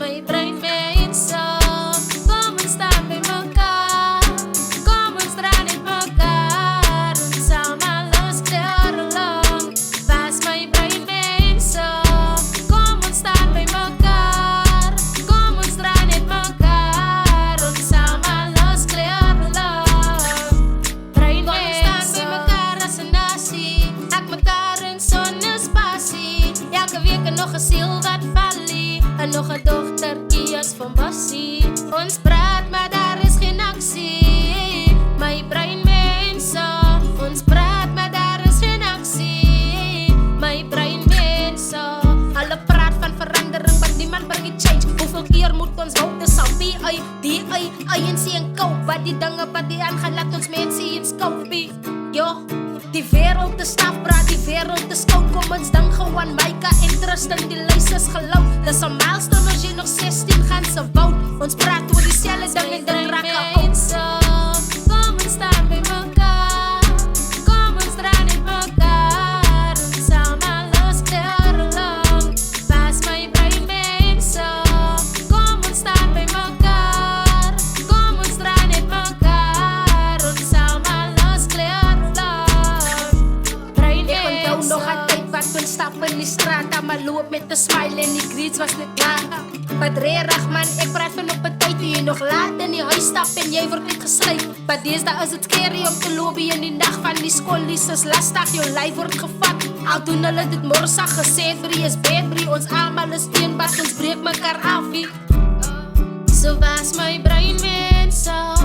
my brein mensen. Kom ons staan bij elkaar. Kom ons draaien in elkaar. En samen los kleuren lang. Was my brein mensen. Kom ons staan bij elkaar. Kom ons draaien in elkaar. En samen los kleuren lang. Brein mensen. Kom ons staan bij elkaar als een natie. Hak mekaar in zonder spatie. Elke week nog een ziel wat valie. En nog een dochter kies van Bassie. Ons praat, maar daar is geen actie. My brein mensen. Ons praat, maar daar is geen actie. My brein mensen. Alle praat van verandering, maar niemand brengt change. Hoeveel keer moet ons houden? Sal INC en koop. Wat die dingen wat die aan gaan, laat ons mensen in skopie. Yo. Die wereld is afbraak, die wereld is koud. Kom ons dan gewoon Maika en Tristan, die lijst is geloof. Dat is een milestone als je nog 16 gaan ze woud. Ons praat oor diezelfde dingen, dan raken oud. Kom ons staan bij elkaar. Kom ons draaien in elkaar. En samen los kleuren lang. Was my brein mensen. Kom ons staan bij elkaar. Kom ons draaien in elkaar. En samen los kleuren lang. Nog altijd wat toen stappen in die straat. Maar loop met een smile en die greets was niet klaar. Padre Rahman, ik praat van op een tijd die je nog laat in die huis stap en jij wordt niet geschreven. Maar deze dag is het scary om te lopen in die nacht van die school. Die is lastig, je lijf wordt gevat. Al doen hulle dit morgen gezegd, free is bad, ons allemaal is steenbad, ons breekt mekaar af. Zo was mijn brein mensen.